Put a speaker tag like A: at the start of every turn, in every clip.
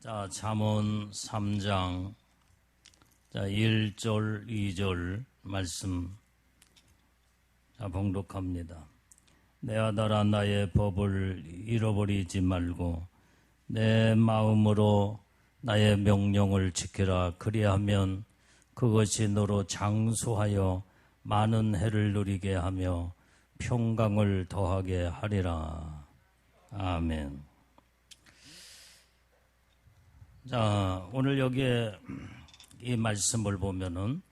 A: 자, 잠언 3장 1절, 2절 말씀 봉독합니다. 내 아들아, 나의 법을 잃어버리지 말고 내 마음으로 나의 명령을 지키라. 그리하면 그것이 너로 장수하여 많은 해를 누리게 하며 평강을 더하게 하리라. 아멘. 자, 오늘 여기에 이 말씀을 보면은,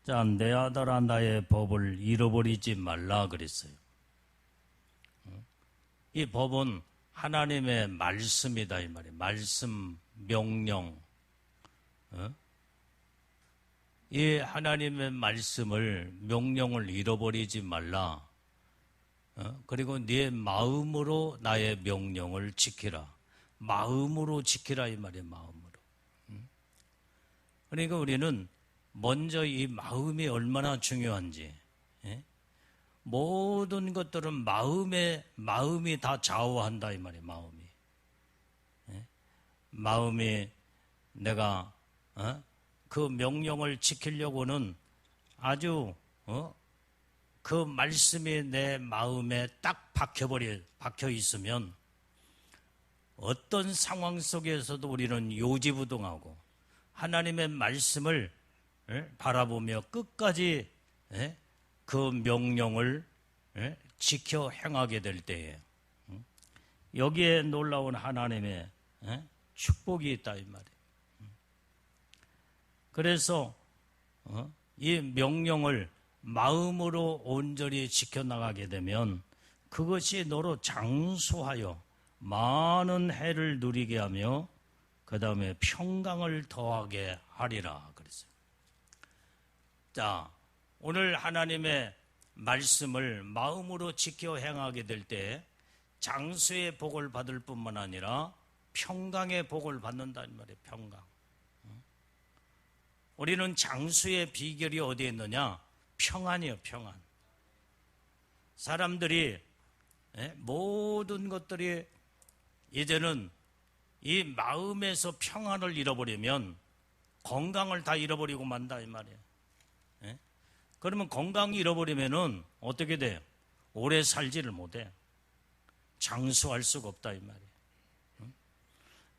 A: 자, 내 아들아, 나의 법을 잃어버리지 말라 그랬어요. 이 법은 하나님의 말씀이다 이 말이에요. 말씀, 명령. 이 하나님의 말씀을, 명령을 잃어버리지 말라. 그리고 네 마음으로 나의 명령을 지키라. 마음으로 지키라 이 말이에요. 마음으로. 그러니까 우리는 먼저 이 마음이 얼마나 중요한지, 모든 것들은 마음이 다 좌우한다 이 말이에요. 마음이 내가 그 명령을 지키려고는 아주 그 말씀이 내 마음에 딱 박혀 있으면 어떤 상황 속에서도 우리는 요지부동하고 하나님의 말씀을 바라보며 끝까지 그 명령을 지켜 행하게 될 때에 여기에 놀라운 하나님의 축복이 있다 이 말이에요. 그래서 이 명령을 마음으로 온전히 지켜나가게 되면 그것이 너로 장수하여 많은 해를 누리게 하며 그 다음에 평강을 더하게 하리라 그랬어요. 자, 오늘 하나님의 말씀을 마음으로 지켜 행하게 될 때 장수의 복을 받을 뿐만 아니라 평강의 복을 받는다는 말이에요. 평강. 우리는 장수의 비결이 어디에 있느냐? 평안이에요. 평안. 사람들이 모든 것들이 이제는 이 마음에서 평안을 잃어버리면 건강을 다 잃어버리고 만다 이 말이에요. 그러면 건강이 잃어버리면은 어떻게 돼요? 오래 살지를 못해. 장수할 수가 없다 이 말이에요.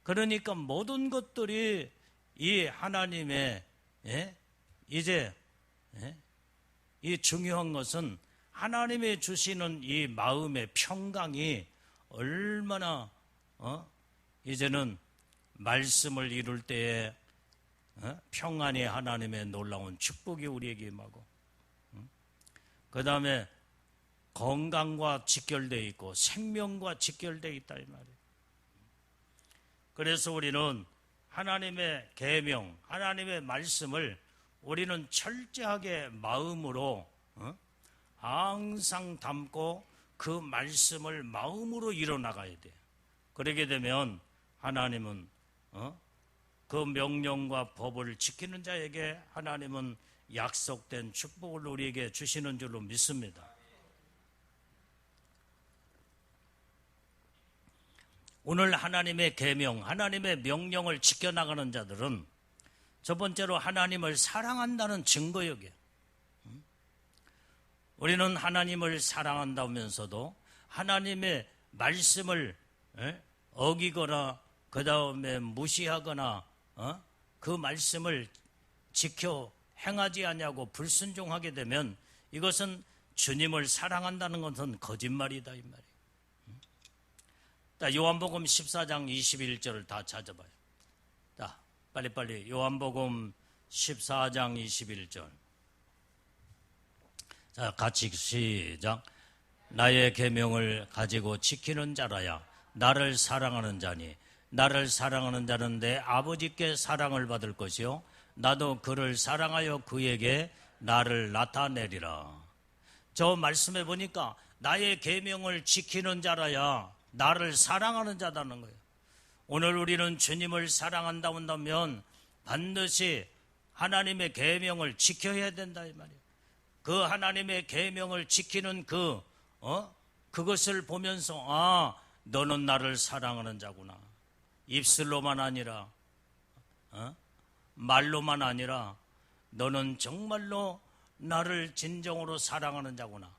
A: 그러니까 모든 것들이 이 하나님의 이제 이 중요한 것은 하나님이 주시는 이 마음의 평강이 얼마나 이제는 말씀을 이룰 때에 평안이 하나님의 놀라운 축복이 우리에게 임하고 그 다음에 건강과 직결되어 있고 생명과 직결되어 있다 이 말이에요. 그래서 우리는 하나님의 계명, 하나님의 말씀을 우리는 철저하게 마음으로 항상 담고 그 말씀을 마음으로 이뤄나가야 돼요. 그러게 되면 하나님은 그 명령과 법을 지키는 자에게 하나님은 약속된 축복을 우리에게 주시는 줄로 믿습니다. 오늘 하나님의 계명, 하나님의 명령을 지켜나가는 자들은 첫 번째로 하나님을 사랑한다는 증거역이에요. 우리는 하나님을 사랑한다면서도 하나님의 말씀을 어기거나 그 다음에 무시하거나 그 말씀을 지켜 행하지 않냐고 불순종하게 되면 이것은 주님을 사랑한다는 것은 거짓말이다 이 말이에요. 요한복음 14장 21절을 다 찾아봐요. 자, 빨리빨리 요한복음 14장 21절. 자, 같이 시작. 나의 계명을 가지고 지키는 자라야 나를 사랑하는 자니 나를 사랑하는 자는 내 아버지께 사랑을 받을 것이요 나도 그를 사랑하여 그에게 나를 나타내리라. 저 말씀해 보니까 나의 계명을 지키는 자라야 나를 사랑하는 자다는 거예요. 오늘 우리는 주님을 사랑한다 한다면 반드시 하나님의 계명을 지켜야 된다 이 말이에요. 그 하나님의 계명을 지키는 그것을 보면서 너는 나를 사랑하는 자구나. 입술로만 아니라 말로만 아니라 너는 정말로 나를 진정으로 사랑하는 자구나.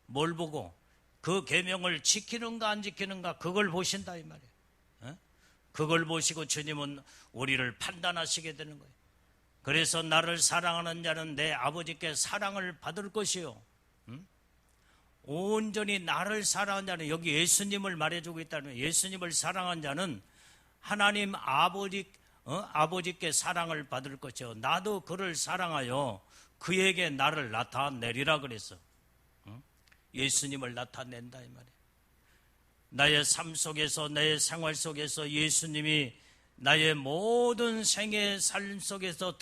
A: 뭘 보고? 그 계명을 지키는가 안 지키는가 그걸 보신다 이 말이에요. 그걸 보시고 주님은 우리를 판단하시게 되는 거예요. 그래서 나를 사랑하는 자는 내 아버지께 사랑을 받을 것이요. 온전히 나를 사랑하는 자는, 여기 예수님을 말해주고 있다는 거예요. 예수님을 사랑한 자는 하나님 아버지께 사랑을 받을 것이요. 나도 그를 사랑하여 그에게 나를 나타내리라 그랬어. 예수님을 나타낸다 이 말이에요. 나의 삶 속에서, 내 생활 속에서 예수님이 나의 모든 생애의 삶 속에서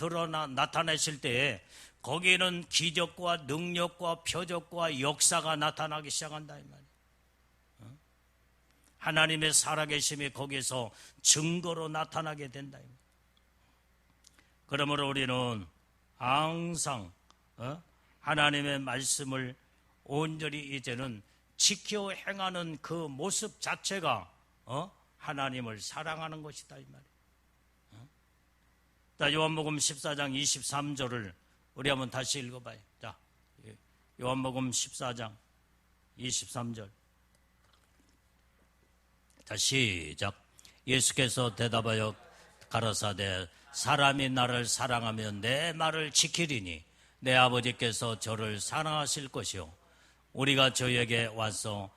A: 나타내실 때에 거기에는 기적과 능력과 표적과 역사가 나타나기 시작한다 이 말이에요. 하나님의 살아계심이 거기에서 증거로 나타나게 된다 이 말이에요. 그러므로 우리는 항상 하나님의 말씀을 온전히 이제는 지켜 행하는 그 모습 자체가 하나님을 사랑하는 것이다 이 말이에요. 자, 요한복음 14장 23절을 우리 한번 다시 읽어봐요. 자, 요한복음 14장 23절. 자, 시작. 예수께서 대답하여 가라사대 사람이 나를 사랑하면 내 말을 지키리니 내 아버지께서 저를 사랑하실 것이요 우리가 저에게 와서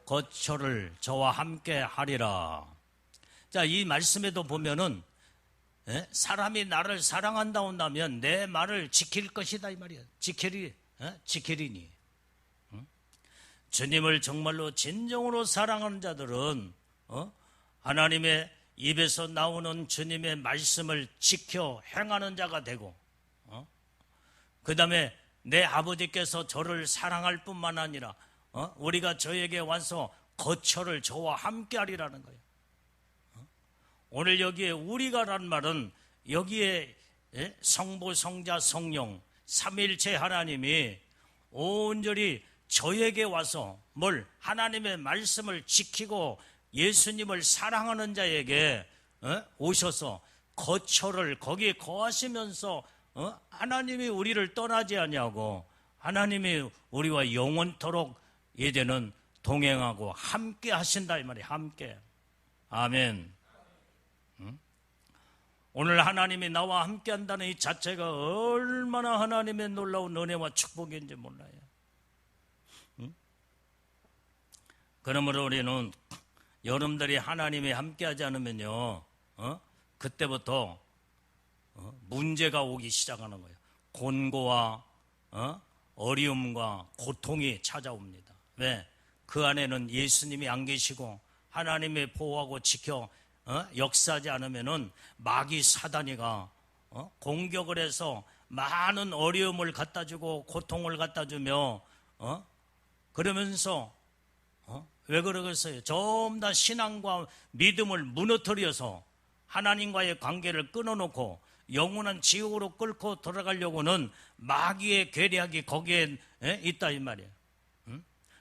A: 거처를 저와 함께 하리라. 자, 이 말씀에도 보면은 사람이 나를 사랑한다 온다면 내 말을 지킬 것이다 이 말이야. 지키리니. 주님을 정말로 진정으로 사랑하는 자들은 하나님의 입에서 나오는 주님의 말씀을 지켜 행하는 자가 되고, 그 다음에 내 아버지께서 저를 사랑할 뿐만 아니라 우리가 저에게 와서 거처를 저와 함께 하리라는 거예요. 오늘 여기에 우리가란 말은 여기에 성부, 성자, 성령 삼위일체 하나님이 온전히 저에게 와서 하나님의 말씀을 지키고 예수님을 사랑하는 자에게 오셔서 거처를 거기에 거하시면서 하나님이 우리를 떠나지 아니하고 하나님이 우리와 영원토록 이제는 동행하고 함께 하신다 이 말이에요. 함께. 아멘. 오늘 하나님이 나와 함께 한다는 이 자체가 얼마나 하나님의 놀라운 은혜와 축복인지 몰라요. 그러므로 우리는 여러분들이 하나님이 함께 하지 않으면요, 그때부터 문제가 오기 시작하는 거예요. 곤고와 어려움과 고통이 찾아옵니다. 왜? 그 안에는 예수님이 안 계시고 하나님의 보호하고 지켜 역사하지 않으면은 마귀 사단이가 공격을 해서 많은 어려움을 갖다 주고 고통을 갖다 주며 그러면서 왜 그러겠어요? 좀 더 신앙과 믿음을 무너뜨려서 하나님과의 관계를 끊어놓고 영원한 지옥으로 끌고 들어가려고는 마귀의 계략이 거기에 있다 이 말이에요.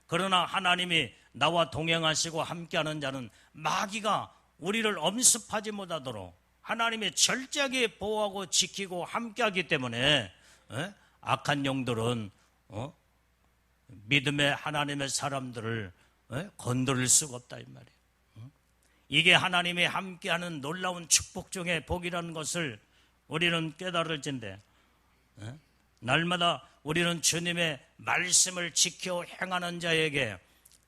A: 그러나 하나님이 나와 동행하시고 함께하는 자는 마귀가 우리를 엄습하지 못하도록 하나님의 철저하게 보호하고 지키고 함께하기 때문에 악한 영들은 믿음의 하나님의 사람들을 건드릴 수가 없다 이 말이에요. 이게 하나님이 함께하는 놀라운 축복 중의 복이라는 것을 우리는 깨달을진데, 날마다 우리는 주님의 말씀을 지켜 행하는 자에게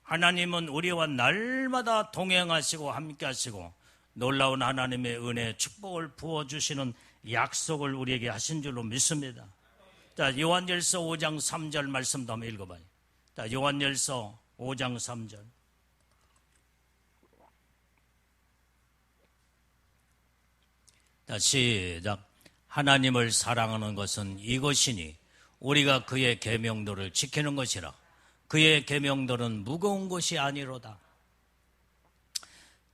A: 하나님은 우리와 날마다 동행하시고 함께하시고 놀라운 하나님의 은혜 축복을 부어주시는 약속을 우리에게 하신 줄로 믿습니다. 자, 요한일서 5장 3절 말씀도 한번 읽어봐요. 자, 요한일서 5장 3절. 자, 시작. 하나님을 사랑하는 것은 이것이니 우리가 그의 계명들을 지키는 것이라. 그의 계명들은 무거운 것이 아니로다.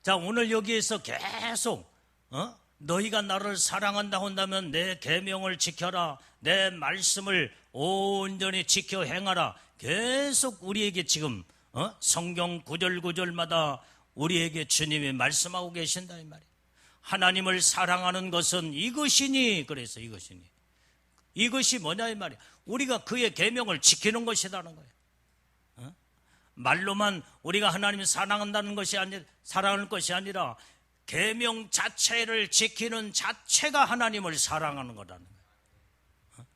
A: 자, 오늘 여기에서 계속 너희가 나를 사랑한다 한다면 내 계명을 지켜라, 내 말씀을 온전히 지켜 행하라. 계속 우리에게 지금 성경 구절 구절마다 우리에게 주님이 말씀하고 계신다 이 말이에요. 하나님을 사랑하는 것은 이것이니. 그래서 이것이 뭐냐 이 말이야. 우리가 그의 계명을 지키는 것이라는 거예요. 말로만 우리가 하나님을 사랑한다는 것이 아니라, 사랑할 것이 아니라 계명 자체를 지키는 자체가 하나님을 사랑하는 거라는 거예요.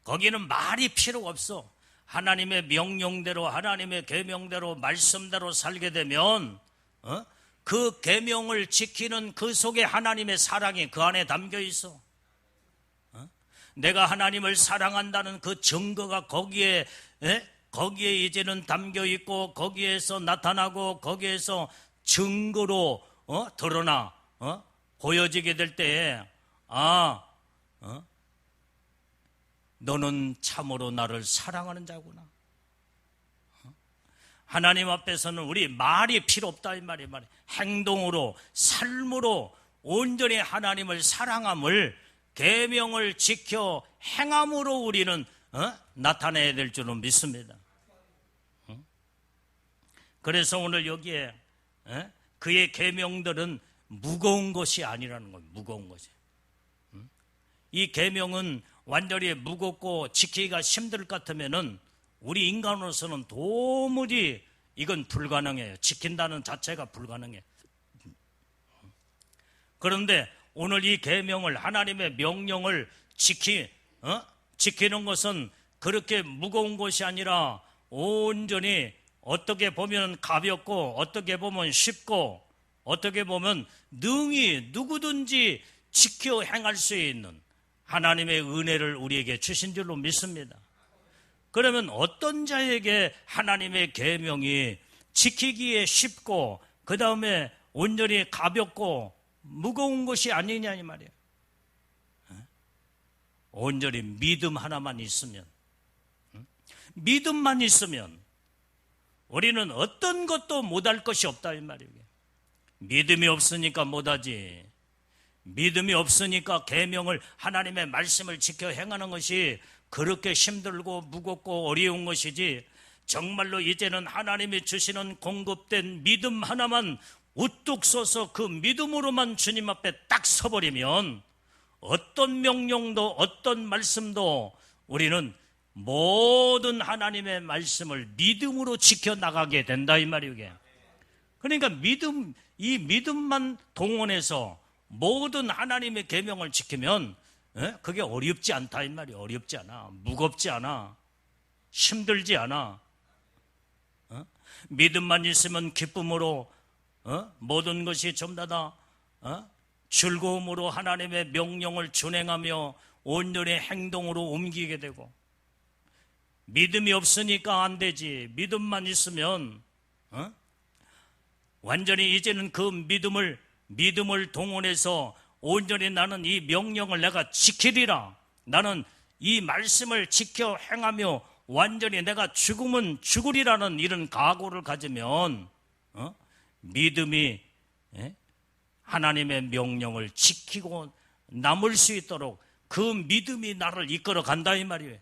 A: 거기는 말이 필요 없어. 하나님의 명령대로, 하나님의 계명대로, 말씀대로 살게 되면 그 계명을 지키는 그 속에 하나님의 사랑이 그 안에 담겨 있어. 내가 하나님을 사랑한다는 그 증거가 거기에 이제는 담겨 있고, 거기에서 나타나고, 거기에서 증거로 드러나 보여지게 될 때에 너는 참으로 나를 사랑하는 자구나. 하나님 앞에서는 우리 말이 필요 없다 이 말이에요. 행동으로, 삶으로 온전히 하나님을 사랑함을, 계명을 지켜 행함으로 우리는 나타내야 될 줄은 믿습니다. 그래서 오늘 여기에 그의 계명들은 무거운 것이 아니라는 거예요. 무거운 것이. 이 계명은 완전히 무겁고 지키기가 힘들 것 같으면은 우리 인간으로서는 도무지 이건 불가능해요. 지킨다는 자체가 불가능해. 그런데 오늘 이 계명을, 하나님의 명령을 지키는 것은 그렇게 무거운 것이 아니라 온전히 어떻게 보면 가볍고, 어떻게 보면 쉽고, 어떻게 보면 능히 누구든지 지켜 행할 수 있는 하나님의 은혜를 우리에게 주신 줄로 믿습니다. 그러면 어떤 자에게 하나님의 계명이 지키기에 쉽고, 그 다음에 온전히 가볍고 무거운 것이 아니냐 이 말이에요. 온전히 믿음 하나만 있으면, 믿음만 있으면 우리는 어떤 것도 못할 것이 없다 이 말이에요. 믿음이 없으니까 못하지. 믿음이 없으니까 계명을, 하나님의 말씀을 지켜 행하는 것이 그렇게 힘들고 무겁고 어려운 것이지, 정말로 이제는 하나님이 주시는 공급된 믿음 하나만 우뚝 서서 그 믿음으로만 주님 앞에 딱 서버리면 어떤 명령도, 어떤 말씀도 우리는 모든 하나님의 말씀을 믿음으로 지켜나가게 된다 이 말이에요. 그러니까 이 믿음만 동원해서 모든 하나님의 계명을 지키면 그게 어렵지 않다 이 말이에요. 어렵지 않아, 무겁지 않아, 힘들지 않아. 믿음만 있으면 기쁨으로 모든 것이 전부 다 즐거움으로 하나님의 명령을 준행하며 온전히 행동으로 옮기게 되고, 믿음이 없으니까 안 되지. 믿음만 있으면 완전히 이제는 그 믿음을 동원해서 온전히 나는 이 명령을 내가 지키리라, 나는 이 말씀을 지켜 행하며 완전히 내가 죽으면 죽으리라는 이런 각오를 가지면 믿음이 하나님의 명령을 지키고 남을 수 있도록 그 믿음이 나를 이끌어 간다 이 말이에요.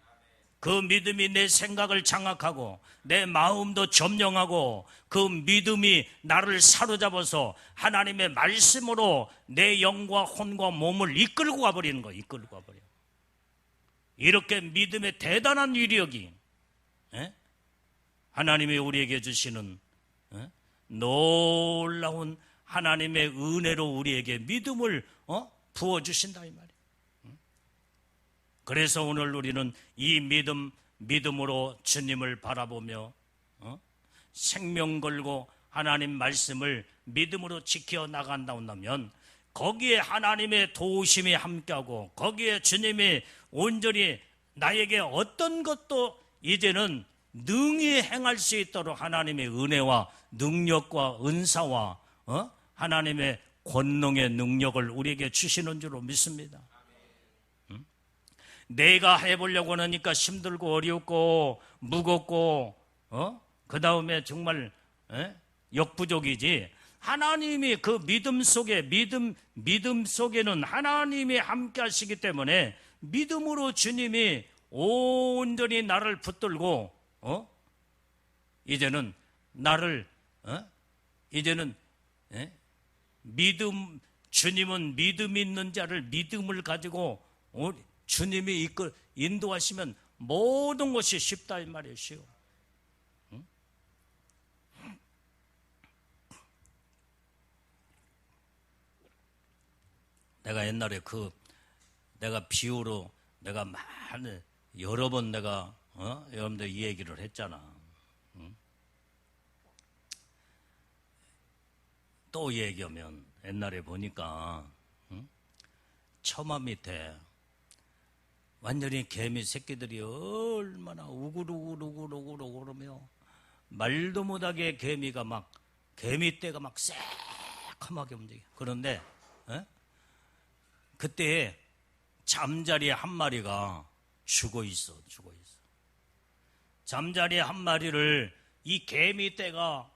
A: 그 믿음이 내 생각을 장악하고 내 마음도 점령하고 그 믿음이 나를 사로잡아서 하나님의 말씀으로 내 영과 혼과 몸을 이끌고 가버리는 거예요. 이끌고 가버려. 이렇게 믿음의 대단한 위력이 하나님이 우리에게 주시는 놀라운 하나님의 은혜로 우리에게 믿음을 부어주신다 이 말이에요. 그래서 오늘 우리는 이 믿음으로 주님을 바라보며 생명 걸고 하나님 말씀을 믿음으로 지켜 나간다 한다면 거기에 하나님의 도우심이 함께하고 거기에 주님이 온전히 나에게 어떤 것도 이제는 능히 행할 수 있도록 하나님의 은혜와 능력과 은사와 하나님의 권능의 능력을 우리에게 주시는 줄로 믿습니다. 내가 해보려고 하니까 힘들고 어렵고 무겁고 그 다음에 정말 역부족이지, 하나님이 그 믿음 속에는 하나님이 함께 하시기 때문에 믿음으로 주님이 온전히 나를 붙들고 이제는 나를 이제는 믿음 주님은 믿음 있는 자를 믿음을 가지고 주님이 인도하시면 모든 것이 쉽다 이 말이에요. 쉬워. 응? 내가 옛날에 내가 비유로 내가 여러 번 내가 여러분들 이 얘기를 했잖아. 응? 또 얘기하면 옛날에 보니까 처마 밑에 완전히 개미 새끼들이 얼마나 우글우글우글우글우글하며 말도 못하게 개미떼가 막 새카맣게 움직여. 그런데 그때 잠자리 한 마리가 죽어 있어. 잠자리 한 마리를 이 개미떼가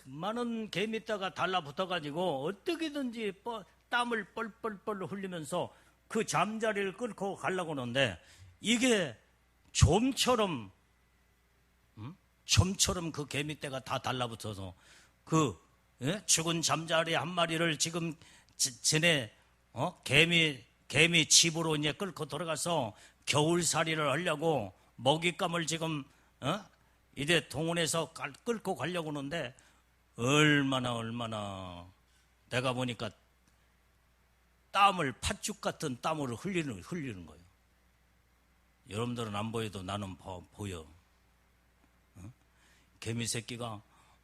A: 많은 개미떼가 달라붙어가지고 어떻게든지 땀을 뻘뻘뻘 흘리면서 그 잠자리를 끌고 가려고 하는데 이게 좀처럼 그 개미떼가 다 달라붙어서 죽은 잠자리 한 마리를 지금 전에 개미 집으로 이제 끌고 들어가서 겨울살이를 하려고 먹잇감을 지금 이제 동원해서 끌고 가려고 하는데 얼마나 내가 보니까 팥죽 같은 땀을 흘리는 거예요. 여러분들은 안 보여도 나는 보여. 개미 새끼가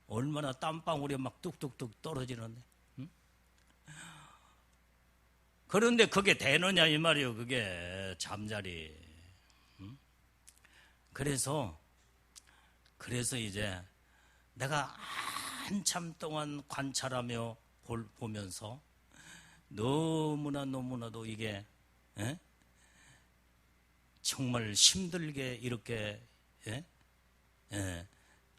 A: 얼마나 땀방울이 막 뚝뚝뚝 떨어지는데. 그런데 그게 되느냐 이 말이에요. 그게 잠자리. 그래서 이제 내가 한참 동안 관찰하며 보면서 너무나도 이게 정말 힘들게 이렇게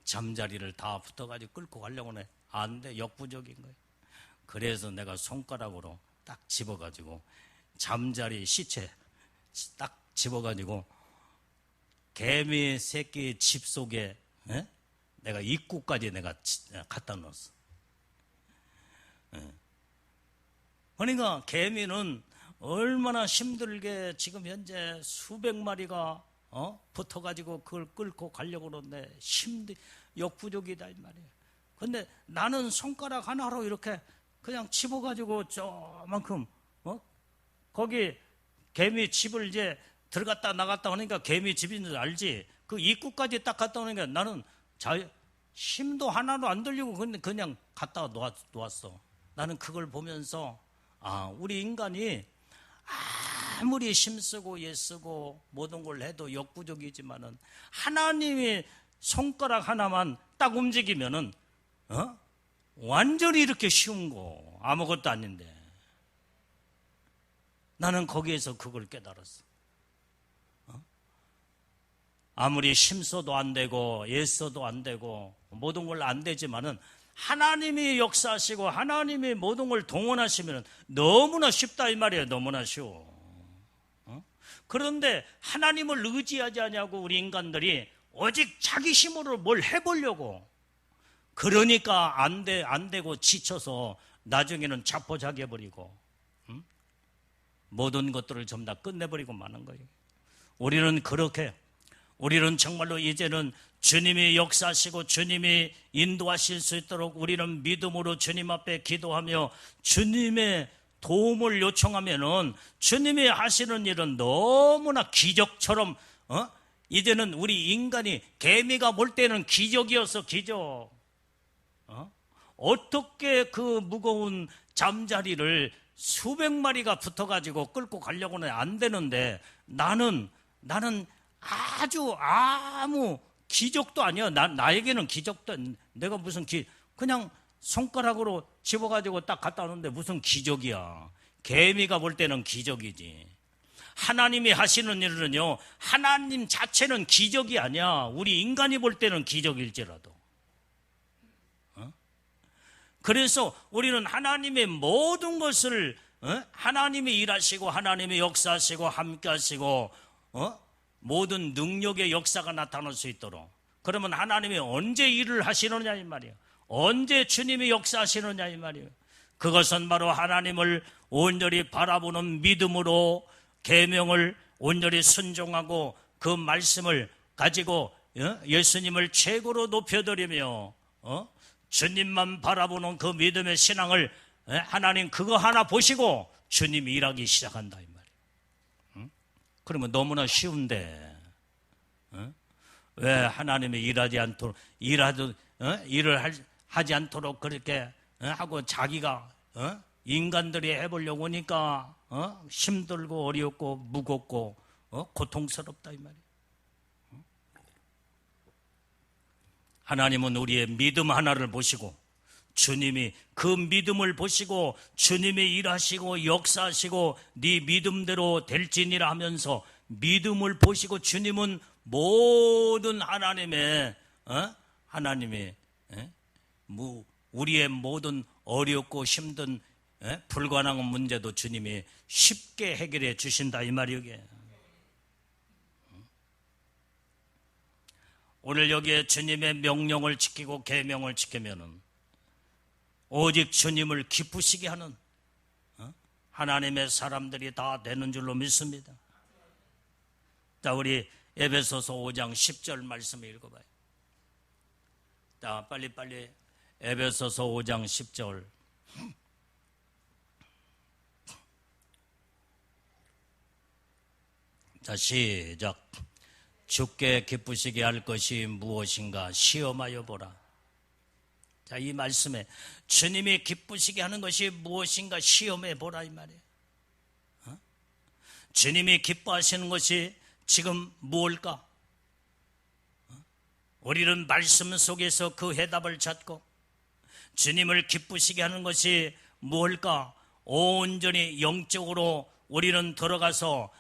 A: 잠자리를 다 붙어가지고 끌고 가려고 해. 안 돼. 역부족인 거예요. 그래서 내가 손가락으로 딱 집어가지고 잠자리 시체 딱 집어가지고 개미 새끼 집 속에 내가 입구까지 내가 갖다 넣었어. 그러니까 개미는 얼마나 힘들게 지금 현재 수백 마리가 붙어가지고 그걸 끌고 가려고 그러는데 역부족이다 이 말이에요. 근데 나는 손가락 하나로 이렇게 그냥 집어가지고 저만큼 거기 개미 집을 이제 들어갔다 나갔다 하니까 개미 집인 줄 알지. 그 입구까지 딱 갔다 오니까 나는 힘도 하나도 안 들리고 그냥 갖다 놓았어. 나는 그걸 보면서 우리 인간이 아무리 힘쓰고 애쓰고 모든 걸 해도 역부족이지만은 하나님이 손가락 하나만 딱 움직이면은 완전히 이렇게 쉬운 거 아무것도 아닌데 나는 거기에서 그걸 깨달았어. 아무리 힘써도 안 되고 애써도 안 되고 모든 걸 안 되지만은 하나님이 역사하시고 하나님이 모든 걸 동원하시면 너무나 쉽다 이 말이에요. 너무나 쉬워. 그런데 하나님을 의지하지 않냐고 우리 인간들이 오직 자기 힘으로 뭘 해보려고 그러니까 안 되고 지쳐서 나중에는 자포자기해버리고 모든 것들을 전부 다 끝내버리고 마는 거예요. 우리는 정말로 이제는 주님이 역사하시고 주님이 인도하실 수 있도록 우리는 믿음으로 주님 앞에 기도하며 주님의 도움을 요청하면은 주님이 하시는 일은 너무나 기적처럼 이제는 우리 인간이 개미가 볼 때는 기적이었어. 기적. 어떻게 그 무거운 잠자리를 수백 마리가 붙어가지고 끌고 가려고는 안 되는데 나는 아주 아무 기적도 아니야. 나에게는 기적도 내가 무슨 그냥 손가락으로 집어가지고 딱 갖다 놓는데 무슨 기적이야. 개미가 볼 때는 기적이지. 하나님이 하시는 일은요, 하나님 자체는 기적이 아니야. 우리 인간이 볼 때는 기적일지라도. 그래서 우리는 하나님의 모든 것을 하나님이 일하시고 하나님이 역사하시고 함께하시고 모든 능력의 역사가 나타날 수 있도록. 그러면 하나님이 언제 일을 하시느냐 이 말이에요. 언제 주님이 역사하시느냐 이 말이에요. 그것은 바로 하나님을 온전히 바라보는 믿음으로 계명을 온전히 순종하고 그 말씀을 가지고 예수님을 최고로 높여드리며 주님만 바라보는 그 믿음의 신앙을 하나님 그거 하나 보시고 주님이 일하기 시작한다 이 말이에요. 그러면 너무나 쉬운데 왜 하나님이 일하지 않도록 일을 하지 않도록 그렇게 하고 자기가 인간들이 해보려고 하니까 힘들고 어렵고 무겁고 고통스럽다 이 말이에요. 하나님은 우리의 믿음 하나를 보시고 주님이 그 믿음을 보시고 주님이 일하시고 역사하시고 네 믿음대로 될지니라 하면서 믿음을 보시고 주님은 모든 하나님의 우리의 모든 어렵고 힘든 불가능한 문제도 주님이 쉽게 해결해 주신다 이 말이에요. 오늘 여기에 주님의 명령을 지키고 계명을 지키면은 오직 주님을 기쁘시게 하는 하나님의 사람들이 다 되는 줄로 믿습니다. 자, 우리 에베소서 5장 10절 말씀을 읽어봐요. 자, 빨리 에베소서 5장 10절. 자, 시작. 주께 기쁘시게 할 것이 무엇인가 시험하여 보라. 자, 이 말씀에 주님이 기쁘시게 하는 것이 무엇인가 시험해 보라 이 말이에요. 주님이 기뻐하시는 것이 지금 무엇일까? 우리는 말씀 속에서 그 해답을 찾고 주님을 기쁘시게 하는 것이 무엇일까? 온전히 영적으로 우리는 들어가서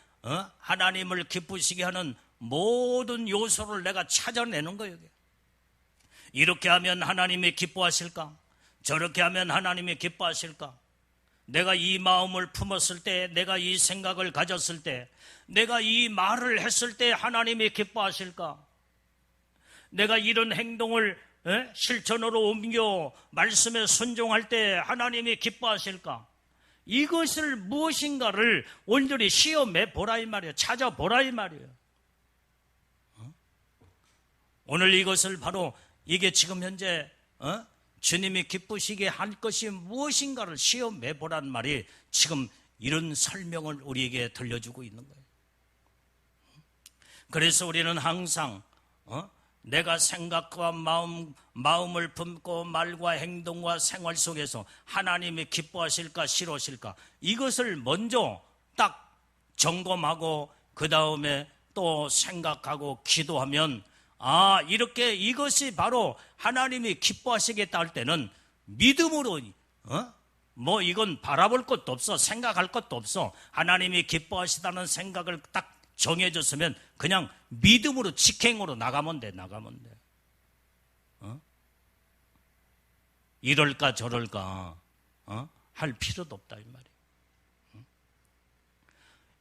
A: 하나님을 기쁘시게 하는 모든 요소를 내가 찾아내는 거예요. 이렇게 하면 하나님이 기뻐하실까? 저렇게 하면 하나님이 기뻐하실까? 내가 이 마음을 품었을 때, 내가 이 생각을 가졌을 때, 내가 이 말을 했을 때 하나님이 기뻐하실까? 내가 이런 행동을 실천으로 옮겨 말씀에 순종할 때 하나님이 기뻐하실까? 이것을 무엇인가를 온전히 시험해 보라 이 말이에요. 찾아보라 이 말이에요. 오늘 이것을 바로 이게 지금 현재 주님이 기쁘시게 할 것이 무엇인가를 시험해 보라는 말이 지금 이런 설명을 우리에게 들려주고 있는 거예요. 그래서 우리는 항상 내가 생각과 마음을 품고 말과 행동과 생활 속에서 하나님이 기뻐하실까 싫으실까 이것을 먼저 딱 점검하고 그 다음에 또 생각하고 기도하면 이렇게 이것이 바로 하나님이 기뻐하시겠다 할 때는 믿음으로 이건 바라볼 것도 없어 생각할 것도 없어 하나님이 기뻐하시다는 생각을 딱 정해졌으면 그냥 믿음으로 직행으로 나가면 돼. 이럴까 저럴까 할 필요도 없다 이 말이에요.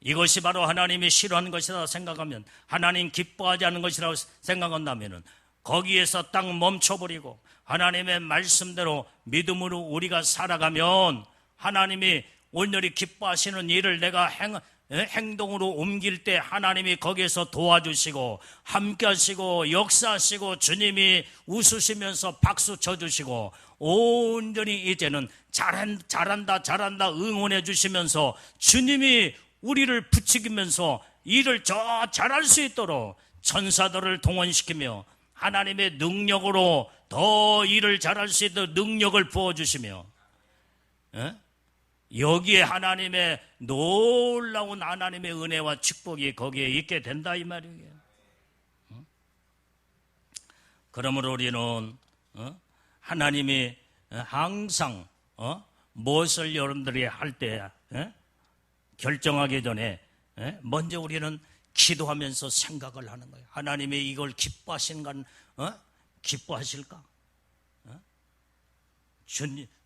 A: 이것이 바로 하나님이 싫어하는 것이라 생각하면 하나님 기뻐하지 않는 것이라고 생각한다면 거기에서 딱 멈춰버리고 하나님의 말씀대로 믿음으로 우리가 살아가면 하나님이 온전히 기뻐하시는 일을 내가 행동으로 옮길 때 하나님이 거기에서 도와주시고 함께 하시고 역사하시고 주님이 웃으시면서 박수 쳐주시고 온전히 이제는 잘한다 응원해 주시면서 주님이 우리를 부추기면서 일을 더 잘할 수 있도록 천사들을 동원시키며 하나님의 능력으로 더 일을 잘할 수 있도록 능력을 부어주시며 여기에 하나님의 놀라운 하나님의 은혜와 축복이 거기에 있게 된다 이 말이에요. 그러므로 우리는 하나님이 항상 무엇을 여러분들이 할 때 결정하기 전에 먼저 우리는 기도하면서 생각을 하는 거예요. 하나님이 이걸 기뻐하시는 건 기뻐하실까?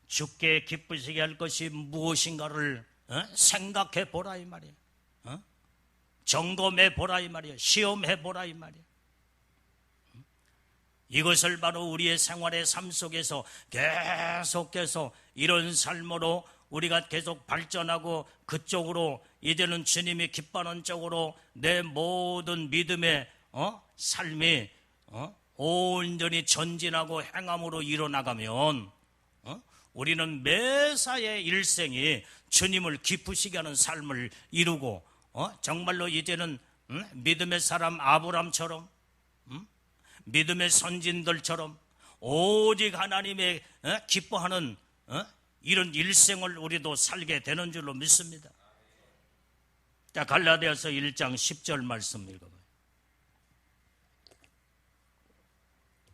A: 주께 기쁘시게 할 것이 무엇인가를 생각해 보라 이 말이에요. 점검해 보라 이 말이에요. 시험해 보라 이 말이에요. 이것을 바로 우리의 생활의 삶 속에서 계속해서 이런 삶으로 우리가 계속 발전하고 그쪽으로 이제는 주님이 기뻐하는 쪽으로 내 모든 믿음의 삶이 온전히 전진하고 행함으로 일어나가면 우리는 매사의 일생이 주님을 기쁘시게 하는 삶을 이루고 정말로 이제는 믿음의 사람 아브람처럼 믿음의 선진들처럼 오직 하나님의 기뻐하는 이런 일생을 우리도 살게 되는 줄로 믿습니다. 자, 갈라디아서 1장 10절 말씀 읽어봐요.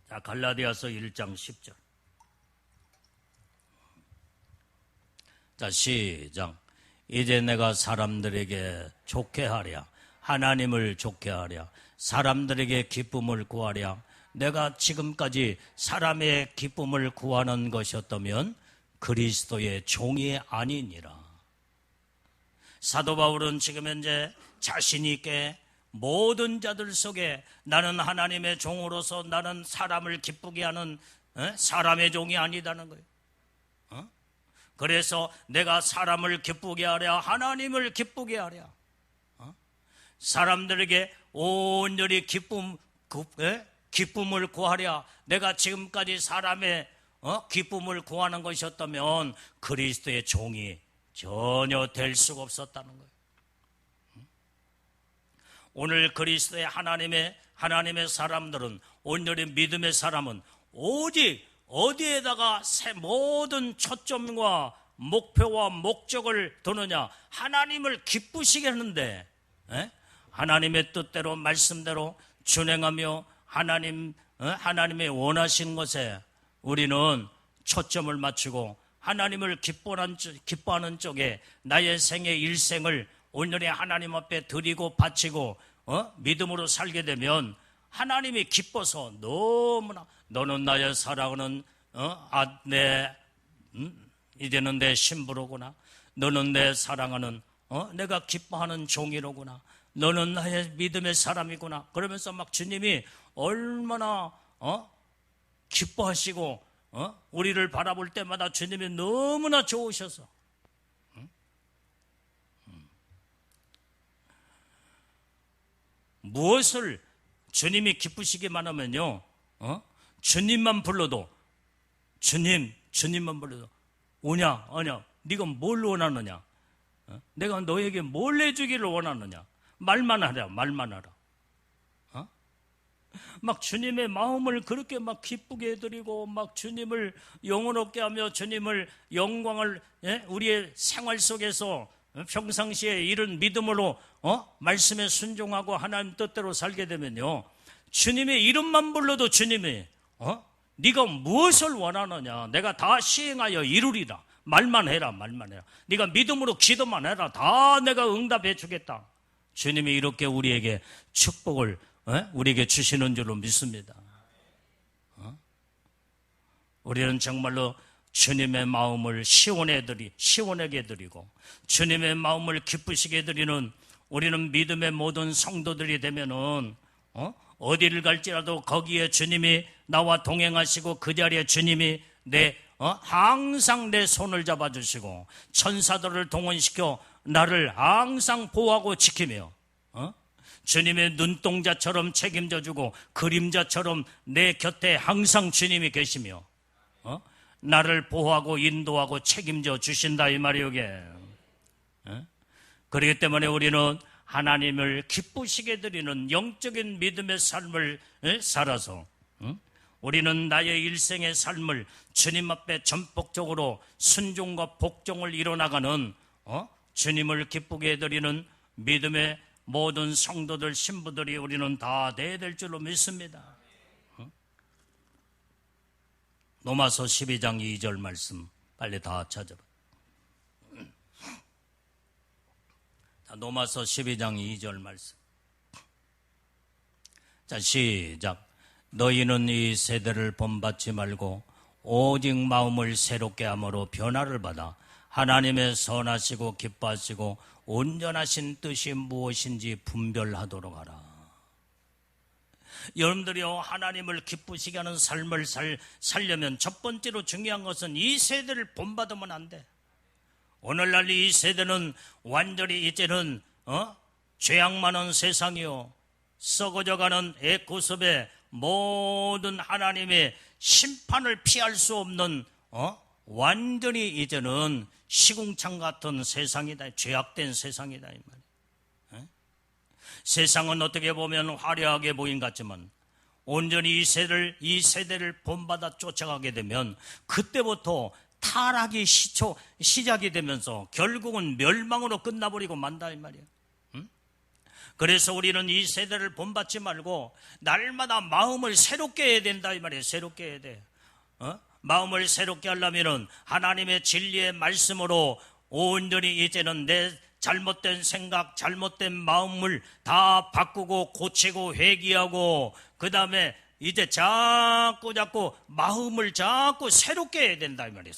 A: 자, 갈라디아서 1장 10절. 자, 시작. 이제 내가 사람들에게 좋게 하랴, 하나님을 좋게 하랴, 사람들에게 기쁨을 구하랴. 내가 지금까지 사람의 기쁨을 구하는 것이었다면 그리스도의 종이 아니니라. 사도 바울은 지금 현재 자신 있게 모든 자들 속에 나는 하나님의 종으로서 나는 사람을 기쁘게 하는 사람의 종이 아니다는 거예요. 그래서 내가 사람을 기쁘게 하랴, 하나님을 기쁘게 하랴. 사람들에게 온전히 기쁨을 구하랴. 내가 지금까지 사람의 기쁨을 구하는 것이었다면 그리스도의 종이 전혀 될 수가 없었다는 거예요. 오늘 그리스도의 하나님의 사람들은, 온전히 믿음의 사람은 오직 어디에다가 모든 초점과 목표와 목적을 두느냐, 하나님을 기쁘시게 하는데 하나님의 뜻대로 말씀대로 준행하며 하나님의 원하신 것에 우리는 초점을 맞추고 하나님을 기뻐하는 쪽에 나의 생애 일생을 온전히 하나님 앞에 드리고 바치고 믿음으로 살게 되면 하나님이 기뻐서 너무나 너는 나의 사랑하는 이제는 내 신부로구나. 너는 내 사랑하는 내가 기뻐하는 종이로구나. 너는 나의 믿음의 사람이구나. 그러면서 막 주님이 얼마나 기뻐하시고 우리를 바라볼 때마다 주님이 너무나 좋으셔서 무엇을 주님이 기쁘시기만 하면요, 주님만 불러도 주님만 불러도 오냐 아냐, 네가 뭘 원하느냐, 내가 너에게 뭘 해주기를 원하느냐, 말만 하라. 막 주님의 마음을 그렇게 막 기쁘게 해드리고 막 주님을 영원롭게 하며 주님을 영광을 우리의 생활 속에서 평상시에 이런 믿음으로 말씀에 순종하고 하나님 뜻대로 살게 되면요, 주님의 이름만 불러도 주님이 네가 무엇을 원하느냐, 내가 다 시행하여 이루리라. 말만 해라. 네가 믿음으로 기도만 해라. 다 내가 응답해 주겠다. 주님이 이렇게 우리에게 축복을 우리에게 주시는 줄로 믿습니다. 우리는 정말로 주님의 마음을 시원하게 해드리고 주님의 마음을 기쁘시게 해드리는 우리는 믿음의 모든 성도들이 되면은 어디를 갈지라도 거기에 주님이 나와 동행하시고 그 자리에 주님이 항상 내 손을 잡아주시고 천사들을 동원시켜 나를 항상 보호하고 지키며 주님의 눈동자처럼 책임져주고 그림자처럼 내 곁에 항상 주님이 계시며 나를 보호하고 인도하고 책임져 주신다 이 말이요. 그렇기 때문에 우리는 하나님을 기쁘시게 드리는 영적인 믿음의 삶을 살아서 우리는 나의 일생의 삶을 주님 앞에 전폭적으로 순종과 복종을 이뤄나가는 주님을 기쁘게 해드리는 믿음의 모든 성도들, 신부들이 우리는 다 돼야 될 줄로 믿습니다. 로마서 12장 2절 말씀 빨리 다 찾아봐. 자, 로마서 12장 2절 말씀. 자, 시작. 너희는 이 세대를 본받지 말고 오직 마음을 새롭게 함으로 변화를 받아 하나님의 선하시고 기뻐하시고 온전하신 뜻이 무엇인지 분별하도록 하라. 여러분들이요, 하나님을 기쁘시게 하는 삶을 살려면 첫 번째로 중요한 것은 이 세대를 본받으면 안 돼. 오늘날 이 세대는 완전히 이제는 죄악 많은 세상이요, 썩어져가는 애고섭의 모든 하나님의 심판을 피할 수 없는 완전히 이제는 시궁창 같은 세상이다. 죄악된 세상이다 이 말이에요. 세상은 어떻게 보면 화려하게 보인 것 같지만 온전히 이 세대를 본받아 쫓아가게 되면 그때부터 타락이 시작이 되면서 결국은 멸망으로 끝나버리고 만다 이 말이에요. 그래서 우리는 이 세대를 본받지 말고 날마다 마음을 새롭게 해야 된다 이 말이에요. 새롭게 해야 돼. 마음을 새롭게 하려면은 하나님의 진리의 말씀으로 온전히 이제는 내 잘못된 생각, 잘못된 마음을 다 바꾸고 고치고 회개하고, 그 다음에 이제 자꾸 마음을 자꾸 새롭게 해야 된다 이 말이에요.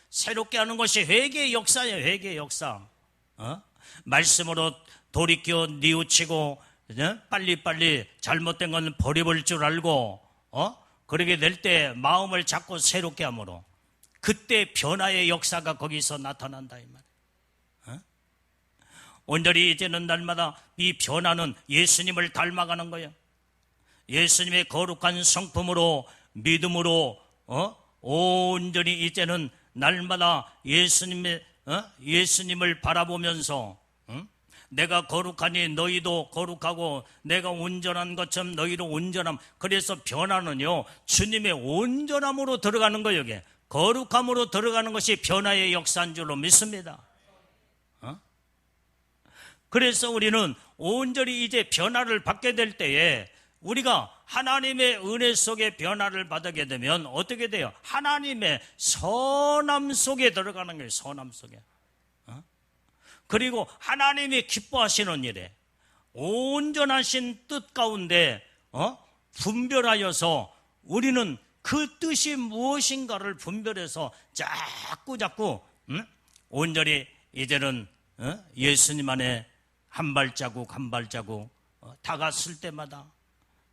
A: 새롭게 하는 것이 회개의 역사예요. 회개의 역사. 말씀으로 돌이켜 뉘우치고 빨리빨리 잘못된 건 버려볼 줄 알고 그렇게 될 때 마음을 자꾸 새롭게 함으로 그때 변화의 역사가 거기서 나타난다 이 말이에요. 온전히 이제는 날마다 이 변화는 예수님을 닮아가는 거예요. 예수님의 거룩한 성품으로 믿음으로 온전히 이제는 날마다 예수님을 바라보면서 내가 거룩하니 너희도 거룩하고 내가 온전한 것처럼 너희도 온전함. 그래서 변화는요, 주님의 온전함으로 들어가는 거예요. 이게 거룩함으로 들어가는 것이 변화의 역사인 줄로 믿습니다. 그래서 우리는 온전히 이제 변화를 받게 될 때에 우리가 하나님의 은혜 속에 변화를 받게 되면 어떻게 돼요? 하나님의 선함 속에 들어가는 거예요. 선함 속에. 그리고 하나님이 기뻐하시는 일에 온전하신 뜻 가운데 분별하여서 우리는 그 뜻이 무엇인가를 분별해서 자꾸 온전히 이제는 예수님 안에 한 발자국 다갔을 때마다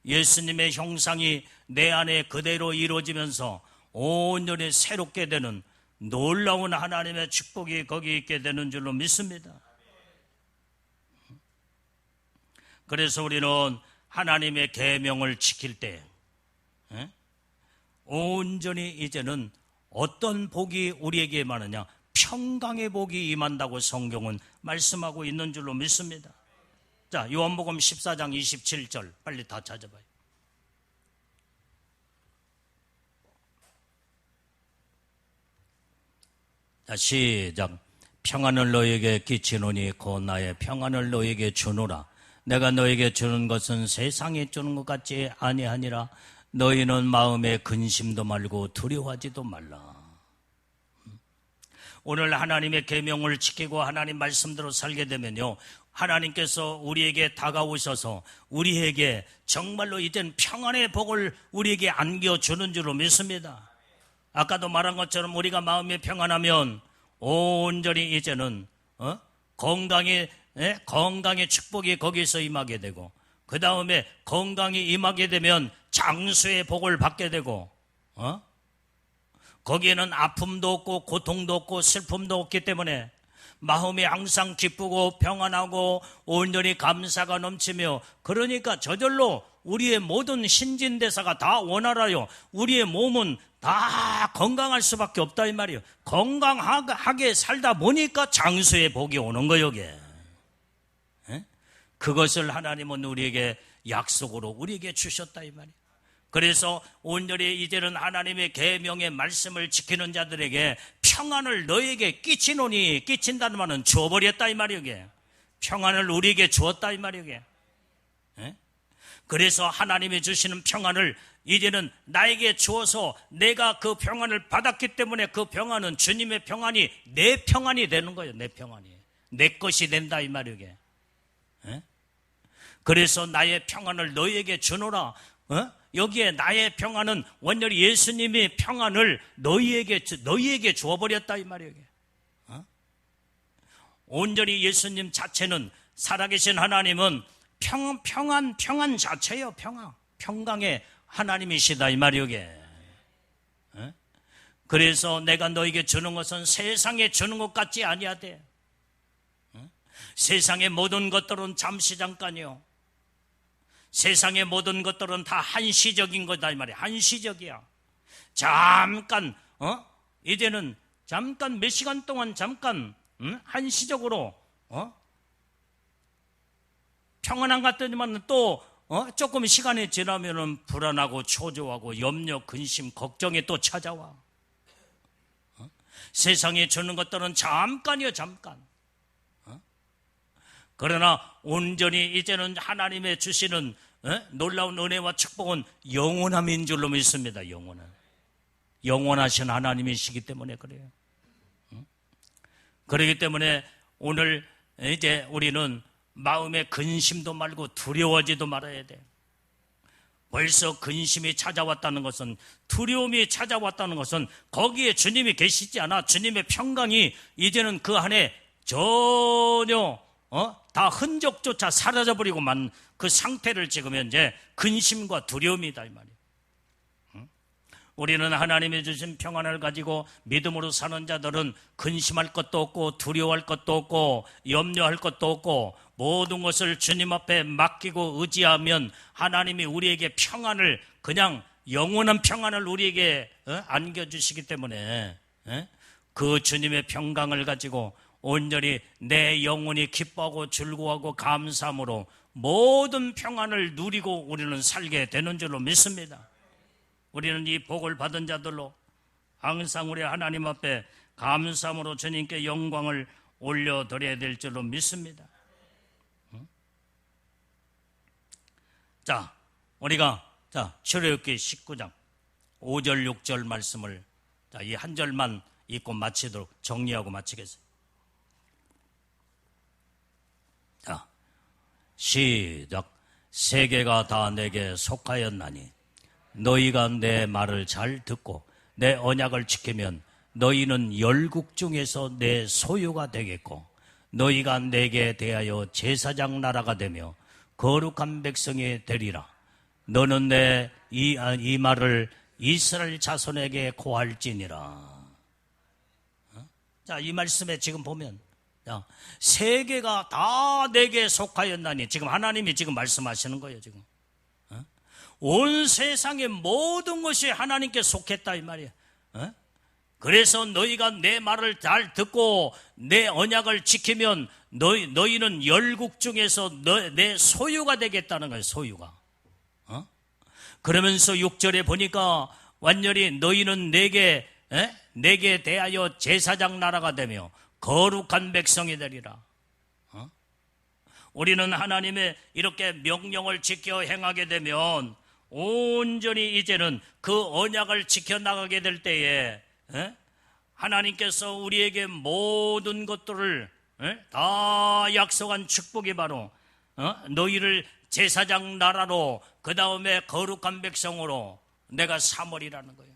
A: 예수님의 형상이 내 안에 그대로 이루어지면서 온전히 새롭게 되는 놀라운 하나님의 축복이 거기 있게 되는 줄로 믿습니다. 그래서 우리는 하나님의 계명을 지킬 때 온전히 이제는 어떤 복이 우리에게 임하느냐? 평강의 복이 임한다고 성경은 말씀하고 있는 줄로 믿습니다. 자, 요한복음 14장 27절 빨리 다 찾아봐요. 자, 시작. 평안을 너에게 끼치노니 곧 나의 평안을 너에게 주노라. 내가 너에게 주는 것은 세상에 주는 것 같지 아니하니라. 너희는 마음에 근심도 말고 두려워하지도 말라. 오늘 하나님의 계명을 지키고 하나님 말씀대로 살게 되면요, 하나님께서 우리에게 다가오셔서 우리에게 정말로 이젠 평안의 복을 우리에게 안겨주는 줄로 믿습니다. 아까도 말한 것처럼 우리가 마음이 평안하면 온전히 이제는 건강의 축복이 거기서 임하게 되고, 그 다음에 건강이 임하게 되면 장수의 복을 받게 되고, 거기에는 아픔도 없고 고통도 없고 슬픔도 없기 때문에 마음이 항상 기쁘고 평안하고 온전히 감사가 넘치며, 그러니까 저절로 우리의 모든 신진대사가 다 원활하여 우리의 몸은 다 건강할 수밖에 없다 이 말이에요. 건강하게 살다 보니까 장수의 복이 오는 거예요. 이게. 그것을 하나님은 우리에게 약속으로 우리에게 주셨다 이 말이에요. 그래서 온전히 이제는 하나님의 계명의 말씀을 지키는 자들에게 평안을 너에게 끼치노니, 끼친다는 말은 주어버렸다 이 말이에요. 이게. 평안을 우리에게 주었다 이 말이에요. 이게. 그래서 하나님이 주시는 평안을 이제는 나에게 주어서 내가 그 평안을 받았기 때문에 그 평안은 주님의 평안이 내 평안이 되는 거예요. 내 평안이. 내 것이 된다 이 말이에요. 이게. 그래서 나의 평안을 너에게 주노라. 여기에 나의 평안은 완전히 예수님의 평안을 너희에게 주어버렸다 이 말이에요. 온전히 예수님 자체는, 살아계신 하나님은 평안 자체예요. 평안. 평강의 하나님이시다 이 말이오게. 그래서 내가 너에게 주는 것은 세상에 주는 것 같지 아니하되 세상의 모든 것들은 잠시 잠깐이요. 세상의 모든 것들은 다 한시적인 거다 이 말이야. 한시적이야. 잠깐 이제는 잠깐 몇 시간 동안 잠깐 한시적으로 평안한 것 같더니만 또 조금 시간이 지나면은 불안하고 초조하고 염려, 근심, 걱정이 또 찾아와. 세상에 주는 것들은 잠깐이요, 잠깐. 그러나 온전히 이제는 하나님의 주시는 놀라운 은혜와 축복은 영원함인 줄로 믿습니다. 영원하신 하나님이시기 때문에 그래요. 그렇기 때문에 오늘 이제 우리는 마음에 근심도 말고 두려워하지도 말아야 돼. 벌써 근심이 찾아왔다는 것은, 두려움이 찾아왔다는 것은 거기에 주님이 계시지 않아. 주님의 평강이 이제는 그 안에 전혀 다 흔적조차 사라져버리고만 그 상태를 찍으면 이제 근심과 두려움이다 이 말이에요. 우리는 하나님이 주신 평안을 가지고 믿음으로 사는 자들은 근심할 것도 없고 두려워할 것도 없고 염려할 것도 없고 모든 것을 주님 앞에 맡기고 의지하면 하나님이 우리에게 평안을, 그냥 영원한 평안을 우리에게 안겨주시기 때문에 그 주님의 평강을 가지고 온전히 내 영혼이 기뻐하고 즐거워하고 감사함으로 모든 평안을 누리고 우리는 살게 되는 줄로 믿습니다. 우리는 이 복을 받은 자들로 항상 우리 하나님 앞에 감사함으로 주님께 영광을 올려드려야 될 줄로 믿습니다. 자, 우리가 출애굽기 19장 5절 6절 말씀을 이 한 절만 읽고 마치도록 정리하고 마치겠습니다. 자, 시작. 세계가 다 내게 속하였나니 너희가 내 말을 잘 듣고 내 언약을 지키면 너희는 열국 중에서 내 소유가 되겠고 너희가 내게 대하여 제사장 나라가 되며 거룩한 백성이 되리라. 너는 내 이 말을 이스라엘 자손에게 고할지니라. 자, 이 말씀에 지금 보면 세계가 다 내게 속하였나니, 지금 하나님이 지금 말씀하시는 거예요. 지금 온 세상의 모든 것이 하나님께 속했다 이 말이에요. 그래서 너희가 내 말을 잘 듣고 내 언약을 지키면 너희는 열국 중에서 내 소유가 되겠다는 거예요. 소유가. 그러면서 6절에 보니까 완전히 너희는 내게 대하여 제사장 나라가 되며 거룩한 백성이 되리라. 우리는 하나님의 이렇게 명령을 지켜 행하게 되면 온전히 이제는 그 언약을 지켜나가게 될 때에 하나님께서 우리에게 모든 것들을 다 약속한 축복이 바로 너희를 제사장 나라로, 그 다음에 거룩한 백성으로 내가 삼으리라는 거예요.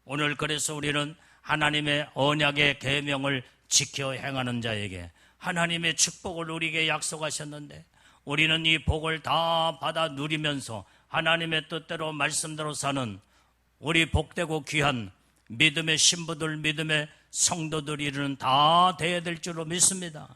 A: 오늘 그래서 우리는 하나님의 언약의 계명을 지켜 행하는 자에게 하나님의 축복을 우리에게 약속하셨는데 우리는 이 복을 다 받아 누리면서 하나님의 뜻대로 말씀대로 사는 우리 복되고 귀한 믿음의 신부들, 믿음의 성도들이 다 되어야 될 줄로 믿습니다.